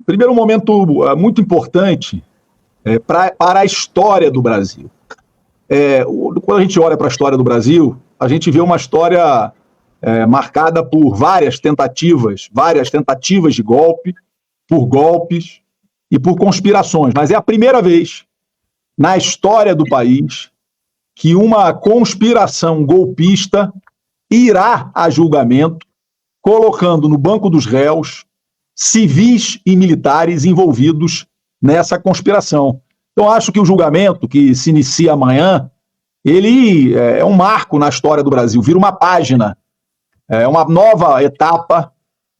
primeiro um momento muito importante para a história do Brasil. Quando a gente olha para a história do Brasil, a gente vê uma história marcada por várias tentativas de golpe, por golpes e por conspirações. Mas é a primeira vez na história do país que uma conspiração golpista irá a julgamento, colocando no banco dos réus civis e militares envolvidos nessa conspiração. Então, acho que o julgamento, que se inicia amanhã, ele é um marco na história do Brasil, vira uma página, uma nova etapa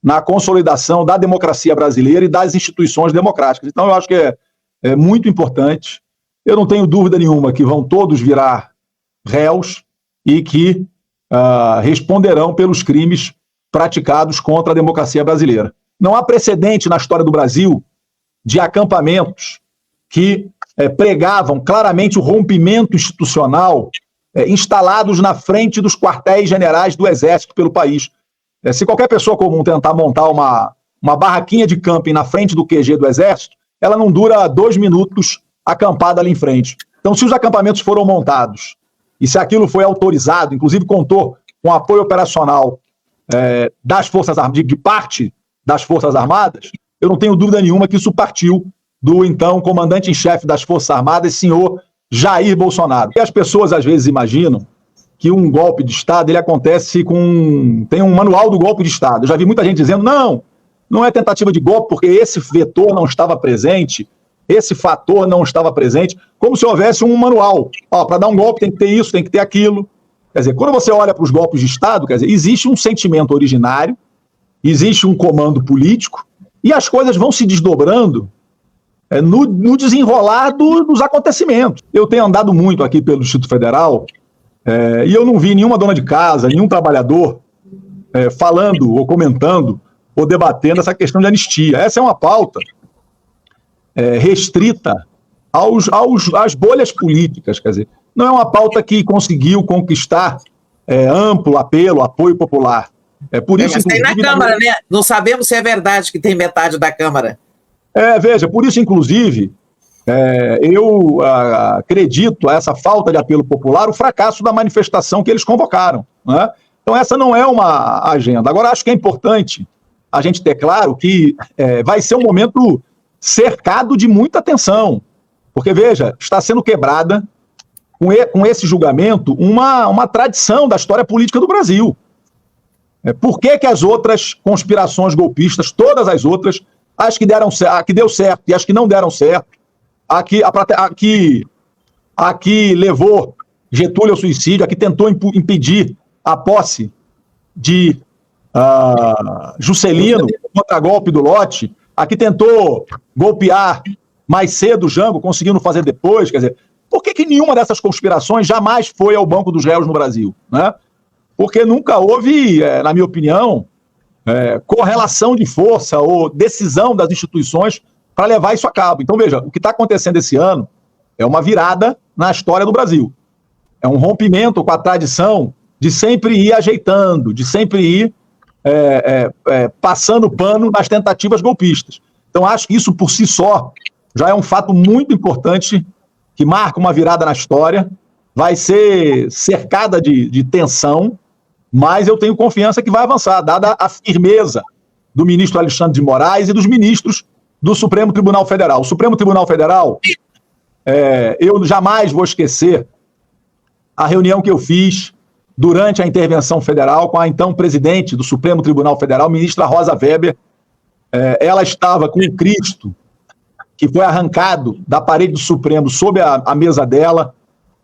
na consolidação da democracia brasileira e das instituições democráticas. Então, eu acho que é muito importante. Eu não tenho dúvida nenhuma que vão todos virar réus e que responderão pelos crimes praticados contra a democracia brasileira. Não há precedente na história do Brasil de acampamentos que pregavam claramente o rompimento institucional instalados na frente dos quartéis generais do Exército pelo país. Se qualquer pessoa comum tentar montar uma barraquinha de camping na frente do QG do Exército, ela não dura 2 minutos acampada ali em frente. Então, se os acampamentos foram montados e se aquilo foi autorizado, inclusive contou com apoio operacional das Forças Armadas, de parte das Forças Armadas, eu não tenho dúvida nenhuma que isso partiu do então comandante-em-chefe das Forças Armadas, senhor Jair Bolsonaro. E as pessoas às vezes imaginam que um golpe de Estado ele acontece tem um manual do golpe de Estado. Eu já vi muita gente dizendo, não é tentativa de golpe porque esse vetor não estava presente, esse fator não estava presente, como se houvesse um manual. Para dar um golpe tem que ter isso, tem que ter aquilo. Quer dizer, quando você olha para os golpes de Estado, quer dizer, existe um sentimento originário, existe um comando político, e as coisas vão se desdobrando no desenrolar dos acontecimentos. Eu tenho andado muito aqui pelo Distrito Federal e eu não vi nenhuma dona de casa, nenhum trabalhador falando ou comentando ou debatendo essa questão de anistia. Essa é uma pauta restrita às bolhas políticas, quer dizer, não é uma pauta que conseguiu conquistar amplo apoio popular. Por isso, mas tem na Câmara, né? Não sabemos se é verdade que tem metade da Câmara. Veja, por isso, inclusive, eu acredito a essa falta de apelo popular o fracasso da manifestação que eles convocaram, né? Então, essa não é uma agenda. Agora, acho que é importante a gente ter claro que vai ser um momento cercado de muita tensão, porque, veja, está sendo quebrada, com esse julgamento, uma tradição da história política do Brasil. Por que as outras conspirações golpistas, todas as outras, as que deram certo, a que deu certo e as que não deram certo, a que levou Getúlio ao suicídio, a que tentou impedir a posse de Juscelino, contra-golpe do lote, a que tentou golpear mais cedo o Jango, conseguindo fazer depois, quer dizer, por que nenhuma dessas conspirações jamais foi ao banco dos réus no Brasil, né? Porque nunca houve, na minha opinião, correlação de força ou decisão das instituições para levar isso a cabo. Então, veja, o que está acontecendo esse ano é uma virada na história do Brasil. É um rompimento com a tradição de sempre ir ajeitando, de sempre ir passando pano nas tentativas golpistas. Então, acho que isso por si só já é um fato muito importante que marca uma virada na história, vai ser cercada de tensão, mas eu tenho confiança que vai avançar, dada a firmeza do ministro Alexandre de Moraes e dos ministros do Supremo Tribunal Federal. O Supremo Tribunal Federal, eu jamais vou esquecer a reunião que eu fiz durante a intervenção federal com a então presidente do Supremo Tribunal Federal, ministra Rosa Weber. Ela estava com o Cristo, que foi arrancado da parede do Supremo sob a mesa dela,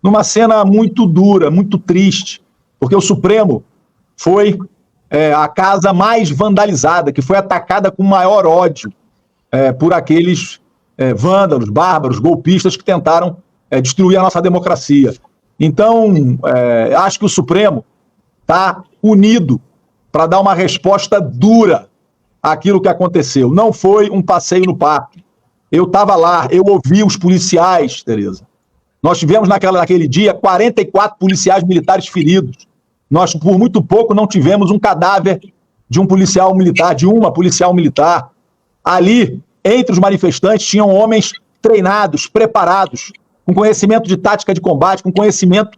numa cena muito dura, muito triste, porque o Supremo foi a casa mais vandalizada, que foi atacada com maior ódio por aqueles vândalos, bárbaros, golpistas que tentaram destruir a nossa democracia. Então, acho que o Supremo está unido para dar uma resposta dura àquilo que aconteceu. Não foi um passeio no parque. Eu estava lá, eu ouvi os policiais, Tereza. Nós tivemos naquele dia 44 policiais militares feridos. Nós, por muito pouco, não tivemos um cadáver de um policial militar, de uma policial militar. Ali, entre os manifestantes tinham homens treinados, preparados, com conhecimento de tática de combate, com conhecimento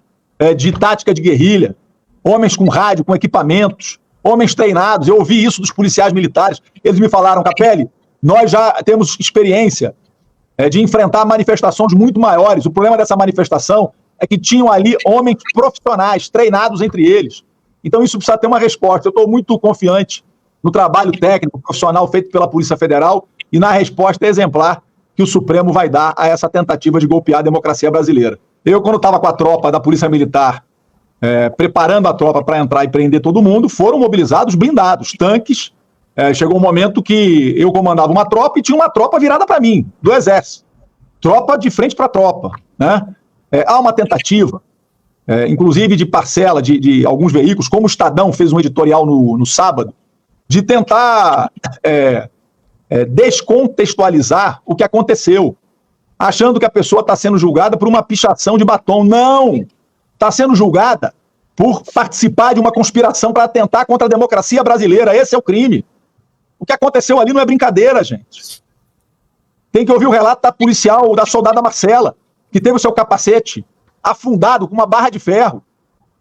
de tática de guerrilha, homens com rádio, com equipamentos, homens treinados. Eu ouvi isso dos policiais militares. Eles me falaram: Capelli, nós já temos experiência de enfrentar manifestações muito maiores. O problema dessa manifestação é que tinham ali homens profissionais, treinados entre eles. Então isso precisa ter uma resposta. Eu estou muito confiante no trabalho técnico, profissional feito pela Polícia Federal e na resposta exemplar que o Supremo vai dar a essa tentativa de golpear a democracia brasileira. Eu, quando estava com a tropa da Polícia Militar, preparando a tropa para entrar e prender todo mundo, foram mobilizados blindados, tanques. Chegou um momento que eu comandava uma tropa e tinha uma tropa virada para mim, do Exército. Tropa de frente para tropa, né? Há uma tentativa, inclusive de parcela de alguns veículos, como o Estadão fez um editorial no sábado, de tentar descontextualizar o que aconteceu, achando que a pessoa está sendo julgada por uma pichação de batom. Não! Está sendo julgada por participar de uma conspiração para atentar contra a democracia brasileira. Esse é o crime. O que aconteceu ali não é brincadeira, gente. Tem que ouvir o relato da policial, da soldada Marcela, que teve o seu capacete afundado com uma barra de ferro,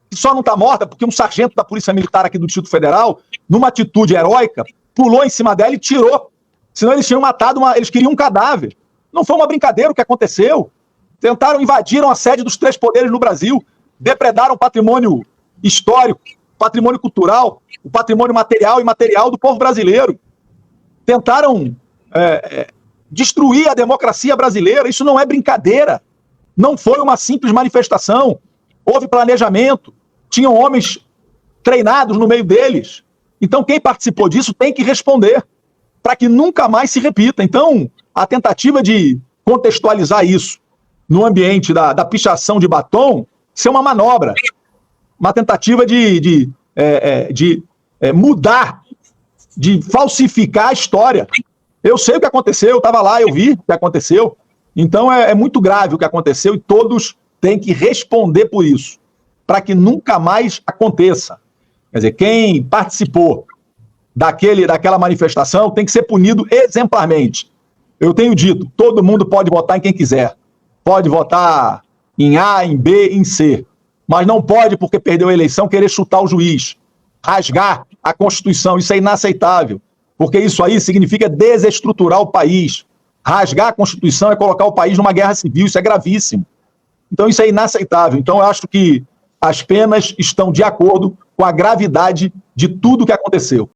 que só não está morta porque um sargento da Polícia Militar aqui do Distrito Federal, numa atitude heróica, pulou em cima dela e tirou. Senão eles tinham matado, eles queriam um cadáver. Não foi uma brincadeira o que aconteceu. Invadiram a sede dos 3 poderes no Brasil, depredaram o patrimônio histórico, patrimônio cultural, o patrimônio material e imaterial do povo brasileiro. Tentaram destruir a democracia brasileira. Isso não é brincadeira. Não foi uma simples manifestação. Houve planejamento. Tinham homens treinados no meio deles. Então, quem participou disso tem que responder para que nunca mais se repita. Então, a tentativa de contextualizar isso no ambiente da pichação de batom, isso é uma manobra. Uma tentativa de mudar, de falsificar a história. Eu sei o que aconteceu, eu estava lá, eu vi o que aconteceu. Então é muito grave o que aconteceu e todos têm que responder por isso, para que nunca mais aconteça. Quer dizer, quem participou daquela manifestação tem que ser punido exemplarmente. Eu tenho dito, todo mundo pode votar em quem quiser. Pode votar em A, em B, em C. Mas não pode, porque perdeu a eleição, querer chutar o juiz, rasgar a Constituição. Isso é inaceitável, porque isso aí significa desestruturar o país. Rasgar a Constituição é colocar o país numa guerra civil, isso é gravíssimo. Então isso é inaceitável. Então eu acho que as penas estão de acordo com a gravidade de tudo que aconteceu.